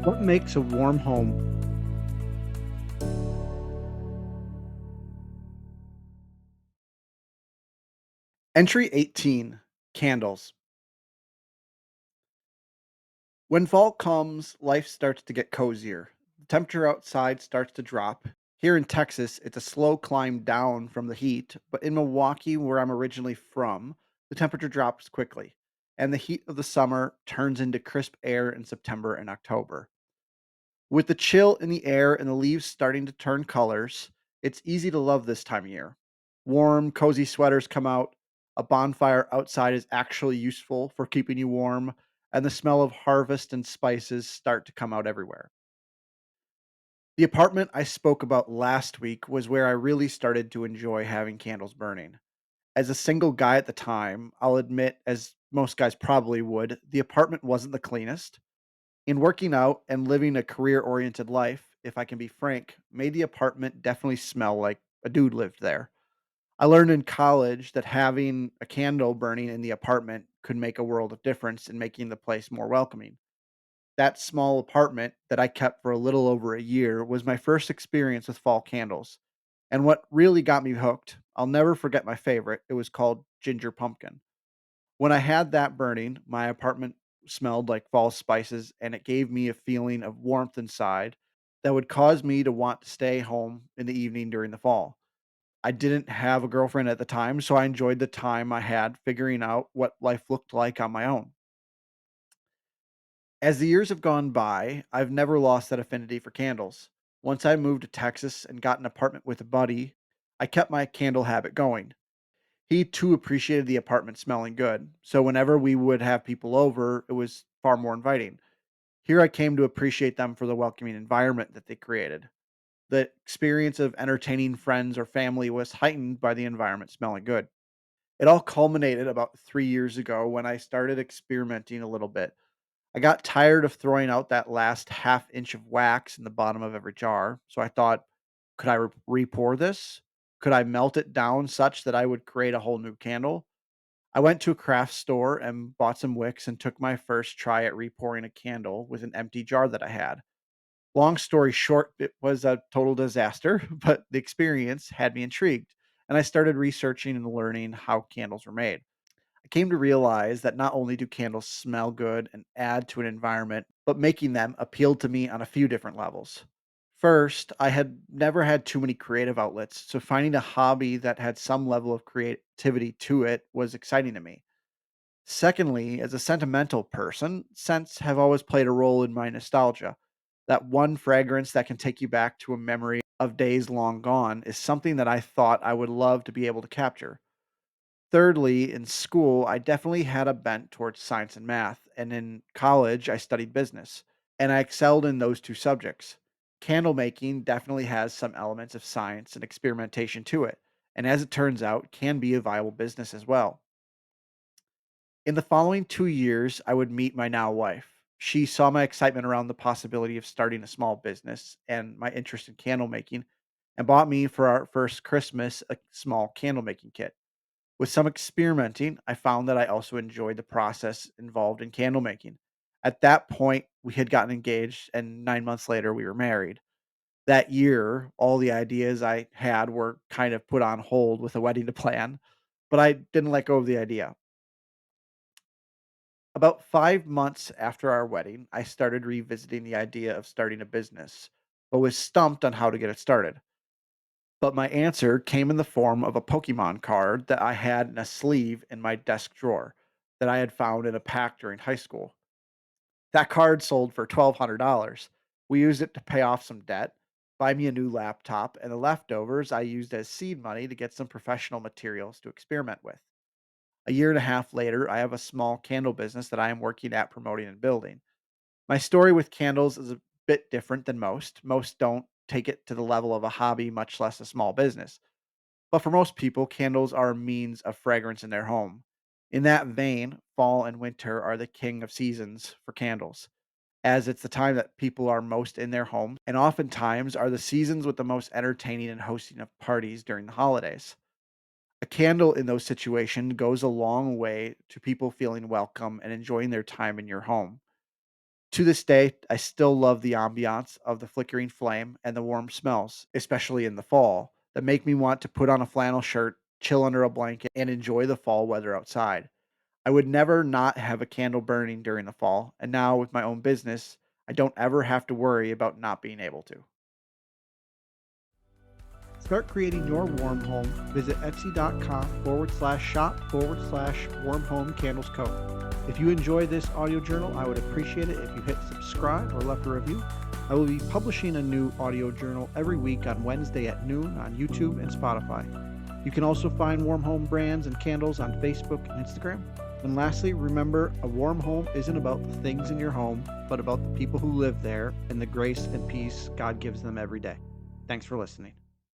What makes a warm home? Entry 18, candles. When fall comes, life starts to get cozier. The temperature outside starts to drop. Here in Texas, it's a slow climb down from the heat, but in Milwaukee, where I'm originally from, the temperature drops quickly, and the heat of the summer turns into crisp air in September and October. With the chill in the air and the leaves starting to turn colors, it's easy to love this time of year. Warm, cozy sweaters come out. A bonfire outside is actually useful for keeping you warm, and the smell of harvest and spices start to come out everywhere. The apartment I spoke about last week was where I really started to enjoy having candles burning. As a single guy at the time, I'll admit, as most guys probably would, the apartment wasn't the cleanest. In working out and living a career oriented life, if I can be frank, made the apartment definitely smell like a dude lived there. I learned in college that having a candle burning in the apartment could make a world of difference in making the place more welcoming. That small apartment that I kept for a little over a year was my first experience with fall candles. And what really got me hooked, I'll never forget my favorite. It was called Ginger Pumpkin. When I had that burning, my apartment smelled like fall spices, and it gave me a feeling of warmth inside that would cause me to want to stay home in the evening during the fall. I didn't have a girlfriend at the time, so I enjoyed the time I had figuring out what life looked like on my own. As the years have gone by, I've never lost that affinity for candles. Once I moved to Texas and got an apartment with a buddy, I kept my candle habit going. He too appreciated the apartment smelling good, so whenever we would have people over, it was far more inviting. Here I came to appreciate them for the welcoming environment that they created. The experience of entertaining friends or family was heightened by the environment smelling good. It all culminated about 3 years ago when I started experimenting a little bit. I got tired of throwing out that last half inch of wax in the bottom of every jar, so I thought, could I re-pour this? Could I melt it down such that I would create a whole new candle? I went to a craft store and bought some wicks and took my first try at repouring a candle with an empty jar that I had. Long story short, it was a total disaster, but the experience had me intrigued, and I started researching and learning how candles were made. I came to realize that not only do candles smell good and add to an environment, but making them appealed to me on a few different levels. First, I had never had too many creative outlets, so finding a hobby that had some level of creativity to it was exciting to me. Secondly, as a sentimental person, scents have always played a role in my nostalgia. That one fragrance that can take you back to a memory of days long gone is something that I thought I would love to be able to capture. Thirdly, in school, I definitely had a bent towards science and math, and in college, I studied business, and I excelled in those two subjects. Candle making definitely has some elements of science and experimentation to it, and as it turns out, can be a viable business as well. In the following 2 years, I would meet my now wife. She saw my excitement around the possibility of starting a small business and my interest in candle making and bought me for our first Christmas a small candle making kit. With some experimenting, I found that I also enjoyed the process involved in candle making. At that point, we had gotten engaged, and 9 months later, we were married. That year, all the ideas I had were kind of put on hold with a wedding to plan, but I didn't let go of the idea. About 5 months after our wedding, I started revisiting the idea of starting a business, but was stumped on how to get it started. But my answer came in the form of a Pokemon card that I had in a sleeve in my desk drawer that I had found in a pack during high school. That card sold for $1,200. We used it to pay off some debt, buy me a new laptop, and the leftovers I used as seed money to get some professional materials to experiment with. A year and a half later, I have a small candle business that I am working at promoting and building. My story with candles is a bit different than most. Most don't take it to the level of a hobby, much less a small business. But for most people, candles are a means of fragrance in their home. In that vein, fall and winter are the king of seasons for candles, as it's the time that people are most in their homes and oftentimes are the seasons with the most entertaining and hosting of parties during the holidays. A candle in those situations goes a long way to people feeling welcome and enjoying their time in your home. To this day, I still love the ambiance of the flickering flame and the warm smells, especially in the fall, that make me want to put on a flannel shirt, chill under a blanket, and enjoy the fall weather outside. I would never not have a candle burning during the fall, and now with my own business, I don't ever have to worry about not being able to. Start creating your warm home. Visit etsy.com/shop/warm home candles co. If you enjoy this audio journal, I would appreciate it if you hit subscribe or left a review. I will be publishing a new audio journal every week on Wednesday at noon on YouTube and Spotify. You can also find Warm Home brands and candles on Facebook and Instagram. And lastly, remember, a warm home isn't about the things in your home, but about the people who live there and the grace and peace God gives them every day. Thanks for listening.